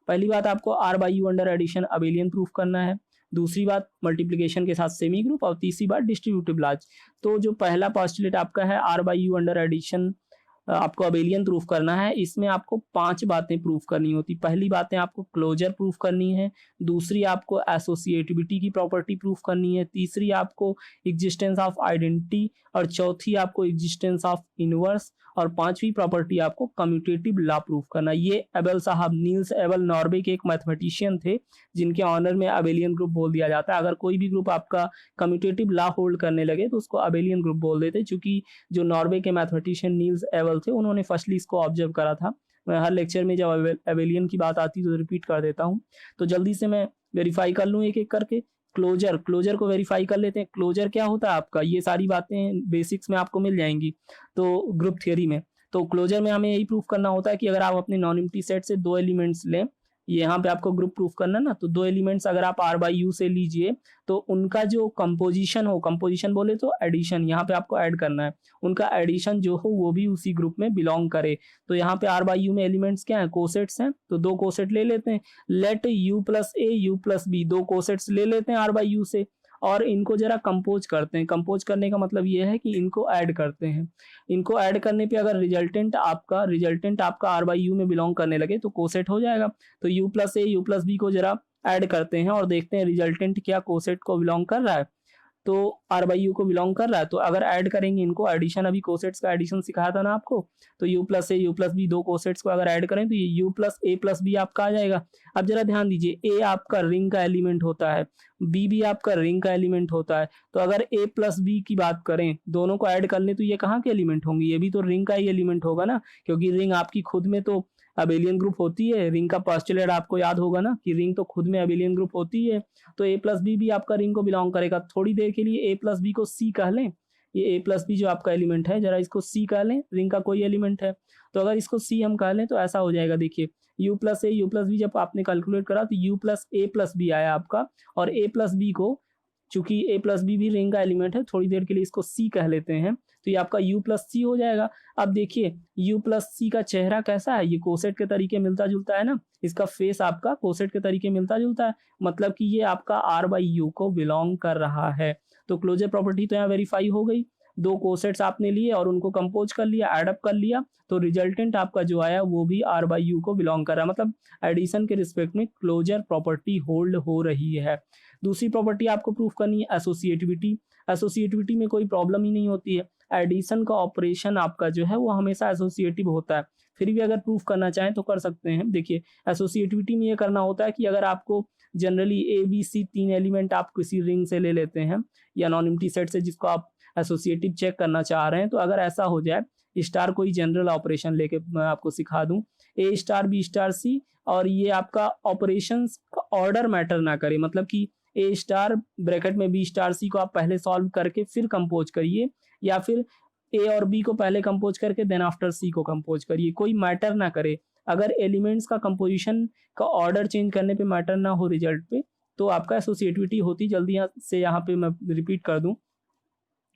Speaker 1: पहली बात आपको r by U under addition abelian proof करना है, दूसरी बात मल्टीप्लिकेशन के साथ सेमी ग्रुप और तीसरी बात डिस्ट्रीब्यूटिव लॉज। तो जो पहला पॉस्टुलेट आपका है r by U under addition आपको अबेलियन प्रूफ करना है, इसमें आपको 5 बातें प्रूफ करनी होती। पहली बातें आपको क्लोजर प्रूफ करनी है, दूसरी आपको एसोसिएटिविटी की प्रॉपर्टी प्रूफ करनी है, तीसरी आपको एग्जिस्टेंस ऑफ आइडेंटिटी, और चौथी आपको एग्जिस्टेंस ऑफ इनवर्स, और पांचवी प्रॉपर्टी आपको कम्यूटेटिव लॉ प्रूफ करना। ये एबल साहब, नील्स एबल नॉर्वे के एक मैथमेटिशियन थे जिनके ऑनर में अबेलियन ग्रुप बोल दिया जाता है। अगर कोई भी ग्रुप आपका कम्यूटेटिव लॉ होल्ड करने लगे तो उसको अबेलियन ग्रुप बोल देते, क्योंकि जो नॉर्वे के मैथमेटिशियन नील्स एबल थे उन्होंने फर्स्टली इसको ऑब्जर्व करा था। मैं हर लेक्चर में जब अबेलियन की बात आती है तो रिपीट कर देता हूँ। तो जल्दी से मैं वेरीफाई कर लूँ एक एक करके। क्लोजर को वेरीफाई कर लेते हैं। क्लोजर क्या होता है आपका, ये सारी बातें बेसिक्स में आपको मिल जाएंगी तो ग्रुप थियरी में। तो क्लोजर में हमें यही प्रूफ करना होता है कि अगर आप अपने नॉन एम्प्टी सेट से 2 एलिमेंट्स लें, यहाँ पे आपको ग्रुप प्रूफ करना ना, तो 2 एलिमेंट्स अगर आप R बाई यू से लीजिए तो उनका जो कंपोजिशन हो, कंपोजिशन बोले तो एडिशन, यहाँ पे आपको ऐड करना है, उनका एडिशन जो हो वो भी उसी ग्रुप में बिलोंग करे। तो यहाँ पे R बाई यू में एलिमेंट्स क्या है, कोसेट्स हैं, तो 2 कोसेट ले लेते हैं। Let U plus A U plus B, 2 cosets ले लेते हैं R बाई यू से, और इनको जरा कंपोज करते हैं। कंपोज करने का मतलब ये है कि इनको ऐड करते हैं। इनको ऐड करने पे अगर रिजल्टेंट आपका R बाई यू में बिलोंग करने लगे तो कोसेट हो जाएगा। तो U plus A U plus B को जरा ऐड करते हैं और देखते हैं रिजल्टेंट क्या कोसेट को बिलोंग कर रहा है, तो R बाई यू को बिलोंग कर रहा है। तो अगर ऐड करेंगे इनको, एडिशन, अभी कोसेट्स का एडिशन सिखाया था ना आपको, तो U plus A U plus B, 2 cosets को अगर ऐड करें तो ये U plus A plus B आपका आ जाएगा। अब जरा ध्यान दीजिए, A आपका रिंग का एलिमेंट होता है, B भी आपका रिंग का एलिमेंट होता है। तो अगर A प्लस B की बात करें, दोनों को ऐड कर लें तो ये कहाँ के एलिमेंट होंगे, ये भी तो रिंग का ही एलिमेंट होगा ना, क्योंकि रिंग आपकी खुद में तो अबेलियन ग्रुप होती है। रिंग का पोस्टुलेट आपको याद होगा ना कि रिंग तो खुद में अबेलियन ग्रुप होती है। तो A प्लस बी भी आपका रिंग को बिलोंग करेगा। थोड़ी देर के लिए A प्लस बी को C कह लें, ये A प्लस बी जो आपका एलिमेंट है, जरा इसको C कह लें, रिंग का कोई एलिमेंट है। तो अगर इसको C हम कह लें तो ऐसा हो जाएगा, देखिए U plus A U plus B जब आपने कैलकुलेट करा तो U plus A plus B आया आपका, और A प्लस बी को, चूंकि A प्लस बी भी रिंग का एलिमेंट है, थोड़ी देर के लिए इसको C कह लेते हैं, तो ये आपका U प्लस C हो जाएगा। अब देखिए U प्लस C का चेहरा कैसा है, ये कोसेट के तरीके मिलता जुलता है ना, इसका फेस आपका कोसेट के तरीके मिलता जुलता है, मतलब कि ये आपका R बाई यू को बिलोंग कर रहा है। तो क्लोजर प्रॉपर्टी तो यहाँ वेरीफाई हो गई। 2 कोसेट्स आपने लिए और उनको कंपोज कर लिया, एडअप कर लिया, तो रिजल्टेंट आपका जो आया वो भी R बाई यू को बिलोंग कर रहा है, मतलब एडिशन के रिस्पेक्ट में क्लोजर प्रॉपर्टी होल्ड हो रही है। दूसरी प्रॉपर्टी आपको प्रूफ करनी है एसोसिएटिविटी। एसोसिएटिविटी में कोई प्रॉब्लम ही नहीं होती है, एडिशन का ऑपरेशन आपका जो है वो हमेशा एसोसिएटिव होता है। फिर भी अगर प्रूफ करना चाहें तो कर सकते हैं। देखिए एसोसिएटिविटी में ये करना होता है कि अगर आपको generally A B C 3 element आप किसी रिंग से ले लेते हैं या नॉन एम्प्टी सेट से जिसको आप एसोसिएटिव चेक करना चाह रहे हैं, तो अगर ऐसा हो जाए, स्टार कोई जनरल ऑपरेशन लेके मैं आपको सिखा दूं, A star B star C, और ये आपका ऑपरेशंस का ऑर्डर मैटर ना करे, मतलब कि A स्टार ब्रैकेट में B स्टार C को आप पहले सॉल्व करके फिर कंपोज करिए, या फिर A और B को पहले कंपोज करके देन आफ्टर C को कंपोज करिए, कोई मैटर ना करे। अगर एलिमेंट्स का कंपोजिशन का ऑर्डर चेंज करने पे मैटर ना हो रिजल्ट पे, तो आपका एसोसिएटिविटी होती। जल्दी से यहाँ पे मैं रिपीट कर दूं,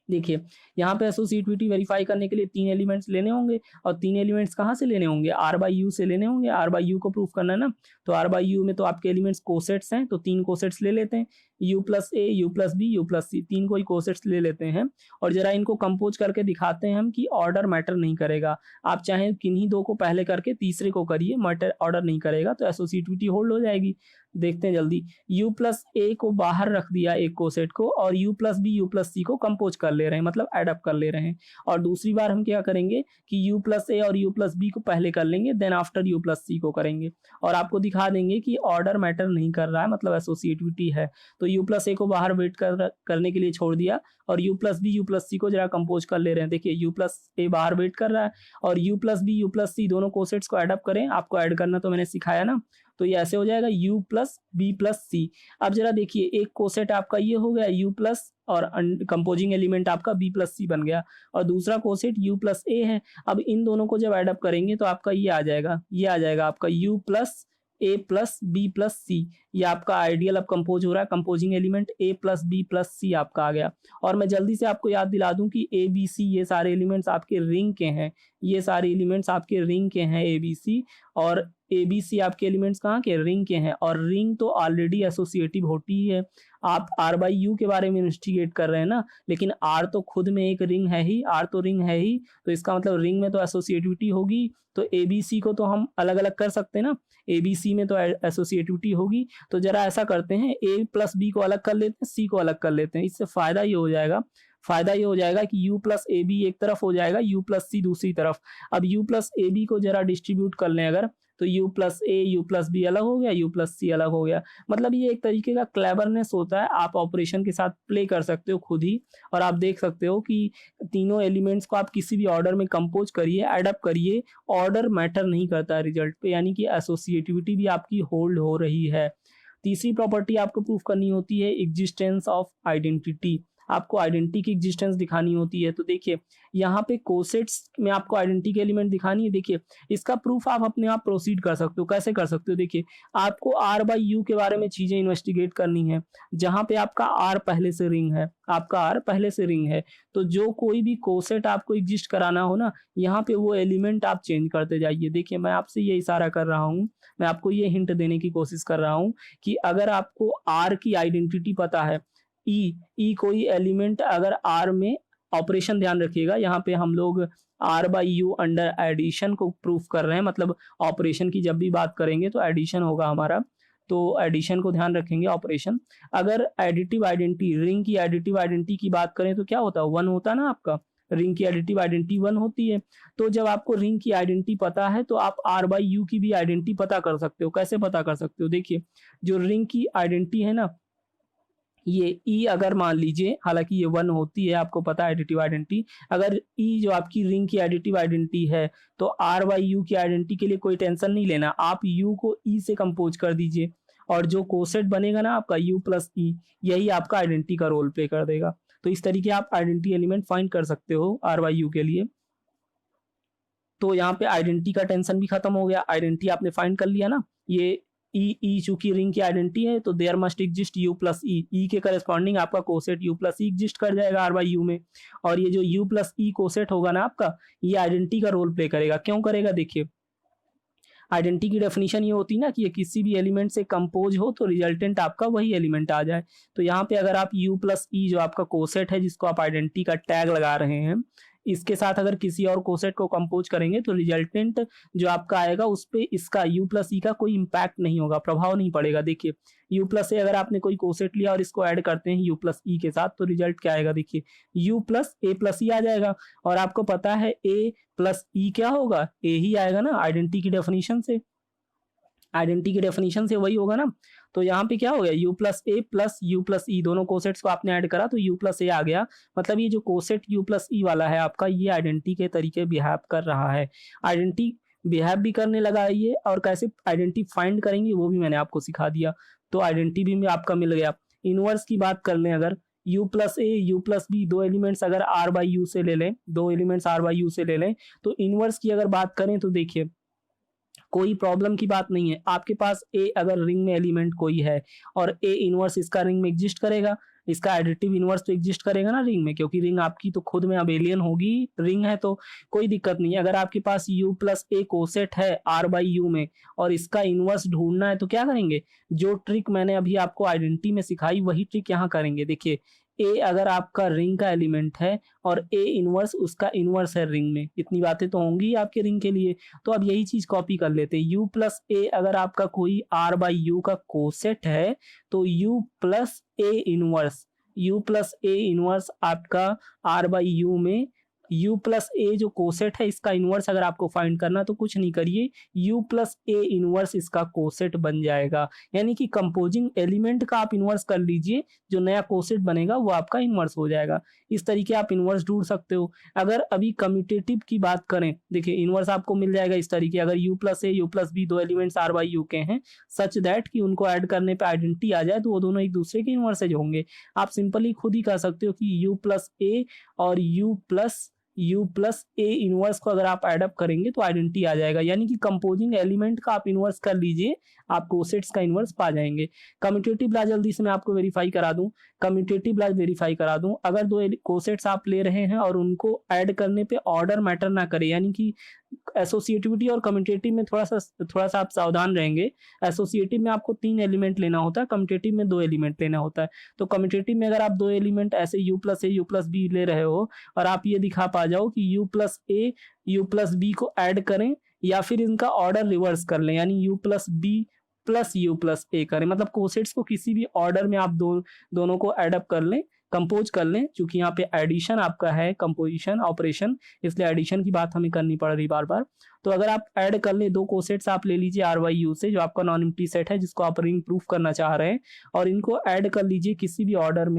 Speaker 1: देखिए यहाँ पे एसोसिएटिविटी वेरीफाई करने के लिए 3 एलिमेंट्स लेने होंगे, और 3 एलिमेंट्स कहाँ से लेने होंगे, R बाई यू से लेने होंगे। R बाई यू को प्रूफ करना है ना, तो R बाई यू में तो आपके एलिमेंट्स कोसेट्स हैं, तो 3 कोसेट्स ले लेते हैं, U plus A U plus B U plus C, 3 को ही कोसेट्स ले लेते हैं, और जरा इनको कंपोज करके दिखाते हैं हम कि ऑर्डर मैटर नहीं करेगा। आप चाहें किन्हीं 2 को पहले करके तीसरे को करिए, मैटर ऑर्डर नहीं करेगा, तो एसोसिएटिविटी होल्ड हो जाएगी। देखते हैं जल्दी, U प्लस A को बाहर रख दिया एक कोसेट को, और U plus B U plus C को कंपोज कर ले रहे हैं, मतलब एडअप कर ले रहे हैं। और दूसरी बार हम क्या करेंगे कि U प्लस A और U प्लस B को पहले कर लेंगे, then after U plus C को करेंगे, और आपको दिखा देंगे कि ऑर्डर मैटर नहीं कर रहा है, मतलब एसोसिएटिविटी है। तो U प्लस A को बाहर वेट करने के लिए छोड़ दिया, और U plus B U plus C को जरा कंपोज कर ले रहे हैं। देखिए U प्लस A बाहर वेट कर रहा है, और U plus B U plus C दोनों कोसेट्स को एडअप करें, आपको ऐड करना तो मैंने सिखाया ना, तो ये ऐसे हो जाएगा U plus B plus C। अब जरा देखिए, एक कोसेट आपका ये हो गया U प्लस, और कंपोजिंग एलिमेंट आपका B प्लस C बन गया, और दूसरा कोसेट U प्लस A है। अब इन दोनों को जब एडअप करेंगे तो आपका ये आ जाएगा, ये आ जाएगा आपका U plus A plus B plus C। ये आपका आइडियल अब कंपोज हो रहा है, composing element A plus B plus C आपका आ गया। और मैं जल्दी से आपको याद दिला दूं कि A B C ये सारे एलिमेंट्स आपके रिंग के हैं, ये सारे एलिमेंट्स आपके रिंग के हैं A B C, और ABC आपके एलिमेंट्स कहाँ के, रिंग के हैं, और रिंग तो ऑलरेडी एसोसिएटिव होती ही है। आप R/U के बारे में इन्वेस्टिगेट कर रहे हैं ना, लेकिन R तो खुद में एक रिंग है ही, R तो रिंग है ही, तो इसका मतलब रिंग में तो एसोसिएटिविटी होगी। तो ABC को तो हम अलग अलग कर सकते हैं ना, ABC में तो एसोसिएटिविटी होगी। तो जरा ऐसा करते हैं, A प्लस B को अलग कर लेते हैं, C को अलग कर लेते हैं। इससे फायदा ये हो जाएगा, कि U प्लस AB एक तरफ हो जाएगा, U प्लस C दूसरी तरफ। अब U प्लस AB को जरा डिस्ट्रीब्यूट कर लें अगर, तो U plus A U plus B अलग हो गया, U प्लस C अलग हो गया। मतलब ये एक तरीके का क्लेवरनेस होता है, आप ऑपरेशन के साथ प्ले कर सकते हो खुद ही, और आप देख सकते हो कि तीनों एलिमेंट्स को आप किसी भी ऑर्डर में कंपोज करिए, एडअप करिए, ऑर्डर मैटर नहीं करता रिजल्ट पे, यानी कि एसोसिएटिविटी भी आपकी होल्ड हो रही है। तीसरी प्रॉपर्टी आपको प्रूफ करनी होती है एग्जिस्टेंस ऑफ आइडेंटिटी। आपको आइडेंटिटी की एग्जिस्टेंस दिखानी होती है। तो देखिए यहाँ पे कोसेट्स में आपको आइडेंटिटी के एलिमेंट दिखानी है। देखिए इसका प्रूफ आप अपने आप प्रोसीड कर सकते हो। कैसे कर सकते हो, देखिए आपको R/U के बारे में चीजें इन्वेस्टिगेट करनी है। जहां पे आपका R पहले से रिंग है, आपका R पहले से रिंग है, तो जो कोई भी कोसेट आपको एग्जिस्ट कराना हो ना, यहाँ पे वो एलिमेंट आप चेंज करते जाइए। देखिए मैं आपसे ये इशारा कर रहा हूँ, मैं आपको ये हिंट देने की कोशिश कर रहा हूँ कि अगर आपको R की आइडेंटिटी पता है, ई कोई एलिमेंट अगर R में, ऑपरेशन ध्यान रखिएगा, यहाँ पे हम लोग R/U अंडर एडिशन को प्रूफ कर रहे हैं, मतलब ऑपरेशन की जब भी बात करेंगे तो एडिशन होगा हमारा, तो एडिशन को ध्यान रखेंगे ऑपरेशन। अगर एडिटिव आइडेंटिटी, रिंग की एडिटिव आइडेंटिटी की बात करें तो क्या होता है, 1 होता है ना आपका, रिंग की एडिटिव आइडेंटिटी 1 होती है। तो जब आपको रिंग की आइडेंटिटी पता है तो आप R/U की भी आइडेंटिटी पता कर सकते हो। कैसे पता कर सकते हो, देखिए जो रिंग की आइडेंटिटी है ना, ये ई अगर मान लीजिए, हालांकि ये 1 होती है, आपको पता है एडिटिव आइडेंटिटी, अगर ई जो आपकी रिंग की एडिटिव आइडेंटिटी है तो R/U की आइडेंटिटी के लिए कोई टेंशन नहीं लेना, आप U को E से कंपोज कर दीजिए, और जो कोसेट बनेगा ना आपका U प्लस E, यही आपका आइडेंटिटी का रोल प्ले कर देगा। तो इस तरीके आप आइडेंटिटी एलिमेंट फाइंड कर सकते हो R/U के लिए। तो यहाँ पे आइडेंटिटी का टेंशन भी खत्म हो गया, आइडेंटिटी आपने फाइंड कर लिया ना, ये ई चूंकि रिंग की आइडेंटिटी है तो there must exist U plus E के करस्पॉन्डिंग आपका coset U plus E exist कर जाएगा R/U में, और ये जो U प्लस ई कोसेट होगा ना आपका, ये आइडेंटिटी का रोल प्ले करेगा। क्यों करेगा, देखिए आइडेंटिटी की डेफिनेशन ये होती है ना कि ये किसी भी एलिमेंट से कंपोज हो तो रिजल्टेंट आपका वही एलिमेंट आ जाए। तो यहाँ पे अगर आप U प्लस ई जो आपका कोसेट है, जिसको आप आइडेंटिटी का टैग लगा रहे हैं, इसके साथ अगर किसी और कोसेट को कंपोज करेंगे तो रिजल्टेंट जो आपका आएगा उस पे इसका U प्लस ई का कोई इंपैक्ट नहीं होगा, प्रभाव नहीं पड़ेगा। देखिए U प्लस ए अगर आपने कोई कोसेट लिया और इसको ऐड करते हैं U प्लस ई के साथ, तो रिजल्ट क्या आएगा, देखिए U प्लस ए प्लस ई आ जाएगा। और आपको पता है A प्लस ई क्या होगा, A ही आएगा ना, आइडेंटिटी की डेफिनेशन से, आइडेंटिटी की डेफिनेशन से वही होगा ना। तो यहाँ पे क्या हो गया, U plus A plus U plus ई, दोनों कोसेट्स को आपने ऐड करा तो U प्लस ए आ गया। मतलब ये जो कोसेट U प्लस ई वाला है आपका, ये आइडेंटिटी के तरीके बिहेव कर रहा है, आइडेंटिटी बिहेव भी करने लगा है ये। और कैसे आइडेंटिटी फाइंड करेंगे वो भी मैंने आपको सिखा दिया। तो आइडेंटिटी भी आपका मिल गया। इनवर्स की बात कर लें अगर, U plus A U plus B, दो एलिमेंट्स अगर R/U से ले लें, दो एलिमेंट्स R/U से ले लें, तो इनवर्स की अगर बात करें तो देखिए कोई प्रॉब्लम की बात नहीं है। आपके पास A अगर रिंग में एलिमेंट कोई है और A इनवर्स इसका रिंग में एग्जिस्ट करेगा, इसका एडिटिव इनवर्स तो एग्जिस्ट करेगा ना रिंग में, क्योंकि रिंग आपकी तो खुद में अबेलियन होगी, रिंग है तो कोई दिक्कत नहीं है। अगर आपके पास U प्लस ए कोसेट है R/U में और इसका इनवर्स ढूंढना है तो क्या करेंगे, जो ट्रिक मैंने अभी आपको आइडेंटिटी में सिखाई वही ट्रिक यहाँ करेंगे। देखिए A अगर आपका रिंग का एलिमेंट है और A इनवर्स उसका इनवर्स है रिंग में, इतनी बातें तो होंगी आपके रिंग के लिए। तो अब यही चीज कॉपी कर लेते हैं। U प्लस ए अगर आपका कोई R/U का कोसेट है तो U plus A inverse, U plus A inverse आपका R/U में, U प्लस ए जो कोसेट है इसका इनवर्स अगर आपको फाइंड करना तो कुछ नहीं करिए, U प्लस ए इनवर्स इसका कोसेट बन जाएगा। यानी कि कंपोजिंग एलिमेंट का आप इनवर्स कर लीजिए, जो नया कोसेट बनेगा वो आपका इनवर्स हो जाएगा। इस तरीके आप इनवर्स ढूंढ सकते हो। अगर अभी कम्यूटेटिव की बात करें, देखिए इनवर्स आपको मिल जाएगा इस तरीके, अगर U plus A U plus B दो एलिमेंट्स R/U के हैं सच दैट कि उनको ऐड करने पे आइडेंटिटी आ जाए तो वो दोनों एक दूसरे के इनवर्सेज होंगे। आप सिंपली खुद ही कह सकते हो कि U प्लस ए और U प्लस ए इनवर्स को अगर आप एडअप करेंगे तो आइडेंटिटी आ जाएगा। यानी कि कंपोजिंग एलिमेंट का आप इनवर्स कर लीजिए, आप कोसेट्स का इनवर्स पा जाएंगे। कम्यूटेटिव लॉ जल्दी से मैं आपको वेरीफाई करा दूं, कम्यूटेटिव लॉ वेरीफाई करा दूं। अगर दो कोसेट्स आप ले रहे हैं और उनको ऐड करने पे ऑर्डर मैटर ना करे, यानी कि एसोसिएटिविटी और कम्यूटेटिव में थोड़ा सा आप सावधान रहेंगे। एसोसिएटिव में आपको 3 एलिमेंट लेना होता है, कम्यूटेटिव में 2 एलिमेंट लेना होता है। तो कम्यूटेटिव में अगर आप 2 एलिमेंट ऐसे u plus A, u plus B ले रहे हो और आप ये दिखा पा जाओ कि u plus A, u plus B को ऐड करें या फिर इनका ऑर्डर रिवर्स कर लें, यानी u plus B plus u plus A करें, मतलब कोसेट्स को किसी भी ऑर्डर में आप दोनों को एडअप कर लें, कंपोज कर लें। चूंकि यहाँ पे एडिशन आपका है, कंपोजिशन ऑपरेशन, इसलिए एडिशन की बात हमें करनी पड़ रही बार बार। तो अगर आप ऐड कर लें, 2 कोसेट्स आप ले लीजिए आर वाई यू से, जो आपका नॉन एम्प्टी सेट है जिसको आप रिंग प्रूफ करना चाह रहे हैं, और इनको ऐड कर लीजिए किसी भी ऑर्डर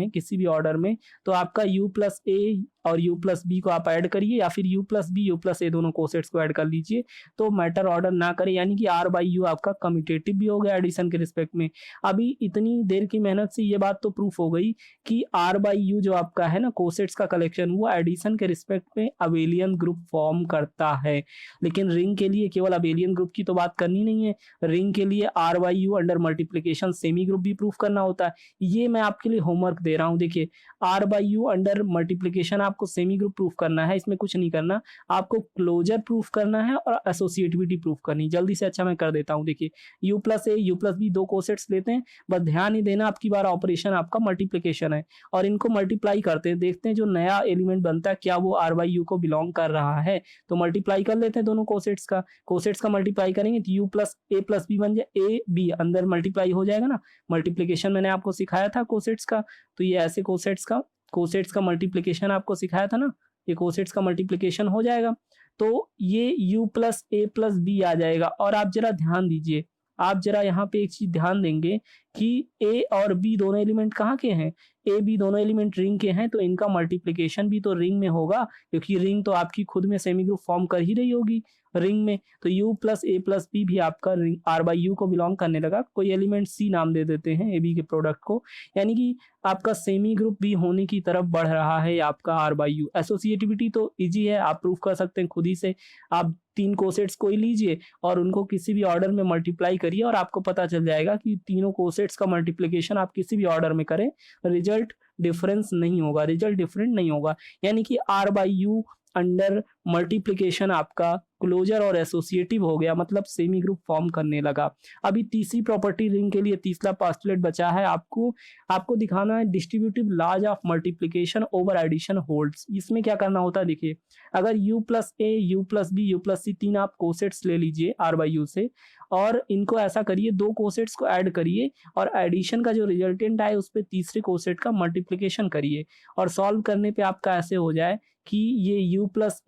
Speaker 1: में, तो आपका u प्लस ए और u प्लस बी को आप ऐड करिए, या फिर u plus B, u plus A दोनों कोसेट्स को ऐड कर लीजिए। तो मैटर ऑर्डर ना करें, यानी कि r बाई यू आपका कम्यूटेटिव भी हो गया एडिशन के रिस्पेक्ट में। अभी इतनी देर की मेहनत से ये बात तो प्रूफ हो गई कि r बाई यू जो आपका है ना कोसेट्स का कलेक्शन, वो एडिशन के रिस्पेक्ट में अबेलियन ग्रुप फॉर्म करता है। लेकिन रिंग के लिए केवल अबेलियन ग्रुप की तो बात करनी नहीं है, रिंग के लिए R by U under multiplication semi group भी प्रूफ करना होता है। ये मैं आपके लिए होमवर्क दे रहा हूं। देखिए, R by U under multiplication आपको सेमी ग्रुप प्रूफ करना है, इसमें कुछ नहीं करना, आपको क्लोजर प्रूफ करना है और एसोसिएटिविटी प्रूफ करनी। जल्दी से अच्छा मैं कर देता हूं। देखिए, u plus A, u plus B 2 cosets लेते हैं, बस ध्यान ही देना आपकी बार ऑपरेशन आपका मल्टीप्लीकेशन है, और इनको मल्टीप्लाई करते हैं, देखते हैं जो नया एलिमेंट बनता है क्या वो आर बाई यू को बिलोंग कर रहा है। तो मल्टीप्लाई कर लेते हैं दोनों कोसेट्स का मल्टीप्लाई करेंगे तो u plus A plus B बन जाए, ए बी अंदर मल्टीप्लाई हो जाएगा ना, मल्टीप्लीकेशन मैंने आपको सिखाया था कोसेट्स का। तो ये ऐसे कोसेट्स का मल्टीप्लीकेशन आपको सिखाया था ना, ये कोसेट्स का मल्टीप्लीकेशन हो जाएगा। तो ये u plus A plus B आ जाएगा। और आप जरा ध्यान दीजिए, आप जरा यहाँ पे एक चीज ध्यान देंगे कि a और b दोनों एलिमेंट कहाँ के हैं, a b दोनों एलिमेंट रिंग के हैं, तो इनका मल्टीप्लीकेशन भी तो रिंग में होगा, क्योंकि रिंग तो आपकी खुद में सेमी ग्रुप फॉर्म कर ही रही होगी रिंग में। तो u plus A plus B भी आपका रिंग आर बाई यू को बिलोंग करने लगा। कोई एलिमेंट c नाम दे देते हैं ए बी के प्रोडक्ट को, यानी कि आपका सेमी ग्रुप भी होने की तरफ बढ़ रहा है आपका आर बाई यू। एसोसिएटिविटी तो इजी है, आप प्रूफ कर सकते हैं खुद ही से। आप 3 कोसेट्स को ही लीजिए और उनको किसी भी ऑर्डर में मल्टीप्लाई करिए, और आपको पता चल जाएगा कि तीनों कोसेट्स का मल्टीप्लीकेशन आप किसी भी ऑर्डर में करें, रिजल्ट डिफरेंट नहीं होगा। यानी कि R by U under multiplication आपका क्लोजर और एसोसिएटिव हो गया, मतलब सेमी ग्रुप फॉर्म करने लगा। अभी तीसरी प्रॉपर्टी रिंग के लिए तीसरा पोस्टुलेट बचा है, आपको दिखाना है distributive laws of multiplication over addition holds. इसमें क्या करना होता है, देखिए, अगर u plus A, u plus B, u plus C 3 आप कोसेट्स ले लीजिए आर बाई यू से, और इनको ऐसा करिए 2 कोसेट्स को ऐड करिए, और एडिशन का जो रिजल्टेंट आए उस पर तीसरे कोसेट का मल्टीप्लीकेशन करिए, और सॉल्व करने पे आपका ऐसे हो जाए कि ये u प्लस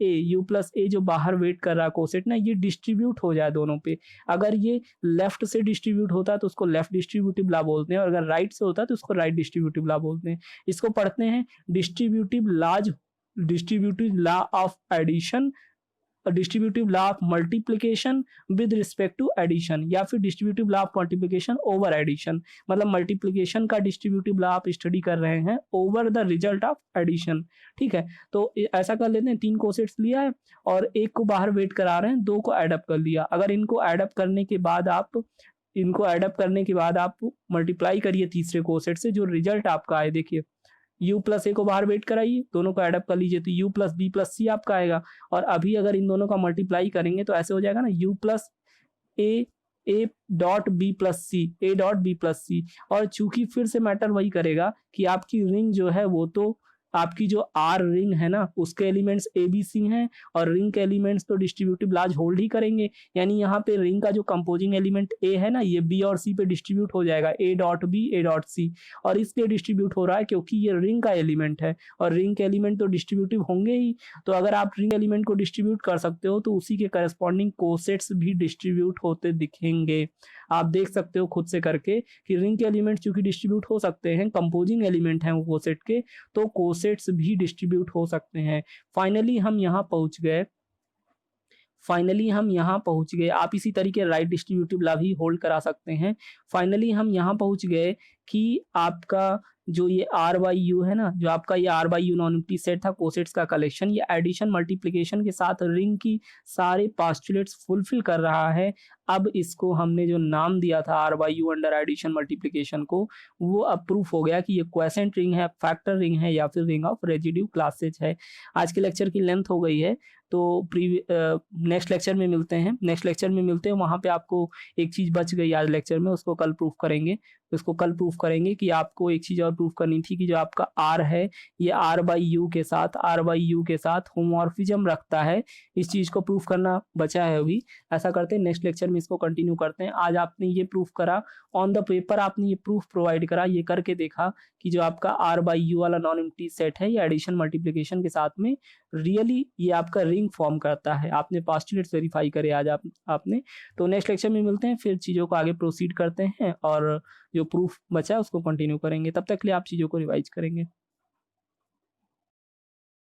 Speaker 1: ए जो बाहर वेट कर रहा है कोसेट ना, ये डिस्ट्रीब्यूट हो जाए दोनों पे। अगर ये लेफ्ट से डिस्ट्रीब्यूट होता है तो उसको लेफ्ट डिस्ट्रीब्यूटिव लॉ बोलते हैं, और अगर राइट से होता है तो उसको राइट डिस्ट्रीब्यूटिव लॉ बोलते हैं। इसको पढ़ते हैं distributive law of addition, distributive law of multiplication with respect to addition, या फिर distributive law of multiplication over addition, मतलब मल्टीप्लीकेशन का डिस्ट्रीब्यूटिव लॉ आप स्टडी कर रहे हैं over the result of addition. ठीक है, तो ऐसा कर लेते हैं, 3 कोसेट्स लिया है और एक को बाहर वेट करा रहे हैं, 2 को एडअप कर लिया। अगर इनको एडअप करने के बाद आप मल्टीप्लाई करिए तीसरे कोसेट से, जो रिजल्ट आपका आए, देखिए u प्लस ए को बाहर वेट कराइए, दोनों को एडअप कर लीजिए, तो u प्लस बी प्लस सी आपका आएगा। और अभी अगर इन दोनों का मल्टीप्लाई करेंगे तो ऐसे हो जाएगा ना, u plus A dot B plus C. और चूंकि फिर से मैटर वही करेगा कि आपकी रिंग जो है वो तो आपकी जो आर रिंग है ना, उसके एलिमेंट्स ए बी सी हैं, और रिंग के एलिमेंट्स तो डिस्ट्रीब्यूटिव लॉज होल्ड ही करेंगे। यानी यहाँ पे रिंग का जो कंपोजिंग एलिमेंट ए है ना, ये बी और सी पे डिस्ट्रीब्यूट हो जाएगा, A dot B A dot C. और इसलिए डिस्ट्रीब्यूट हो रहा है क्योंकि ये रिंग का एलिमेंट है, और रिंग के एलिमेंट तो डिस्ट्रीब्यूटिव होंगे ही। तो अगर आप रिंग एलिमेंट को डिस्ट्रीब्यूट कर सकते हो तो उसी के करस्पॉन्डिंग कोसेट्स भी डिस्ट्रीब्यूट होते दिखेंगे। आप देख सकते हो खुद से करके कि रिंग के एलिमेंट चूंकि डिस्ट्रीब्यूट हो सकते हैं, कंपोजिंग एलिमेंट हैं वो कोसेट के, तो कोसेट्स भी डिस्ट्रीब्यूट हो सकते हैं। फाइनली हम यहाँ पहुंच गए। आप इसी तरीके राइट डिस्ट्रीब्यूटिव लॉ भी होल्ड करा सकते हैं। फाइनली हम यहाँ पहुंच गए कि आपका जो ये आर बाई यू है ना, जो आपका ये R by U non empty set था कोसेट्स का कलेक्शन, ये एडिशन मल्टीप्लिकेशन के साथ रिंग की सारे पोस्टुलेट्स फुलफिल कर रहा है। अब इसको हमने जो नाम दिया था R by U under addition multiplication को, वो अब प्रूफ हो गया कि ये क्वेसेंट रिंग है, फैक्टर रिंग है, या फिर रिंग ऑफ रेजिड्यू क्लासेज है। आज के लेक्चर की लेंथ हो गई है, तो नेक्स्ट लेक्चर में मिलते हैं। नेक्स्ट लेक्चर में मिलते हैं, वहाँ पे आपको एक चीज़ बच गई आज लेक्चर में, उसको कल प्रूफ करेंगे। उसको कल प्रूफ करेंगे कि आपको एक चीज़ और प्रूफ करनी थी कि जो आपका आर है, ये आर बाई यू के साथ होमोमॉर्फिज्म रखता है। इस चीज़ को प्रूफ करना बचा है अभी। ऐसा करते हैं नेक्स्ट लेक्चर में इसको कंटिन्यू करते हैं। आज आपने ये प्रूफ करा, ऑन द पेपर आपने ये प्रूफ प्रोवाइड करा, ये करके देखा कि जो आपका आर बाई यू वाला नॉन एम्प्टी सेट है, ये एडिशन मल्टीप्लिकेशन के साथ में रियली ये आपका रिंग फॉर्म करता है। आपने पोस्टुलेट्स वेरीफाई करे आज आपने। तो नेक्स्ट लेक्चर में मिलते हैं, फिर चीज़ों को आगे प्रोसीड करते हैं और जो प्रूफ बचा है उसको कंटिन्यू करेंगे। तब तक के लिए आप चीज़ों को रिवाइज करेंगे।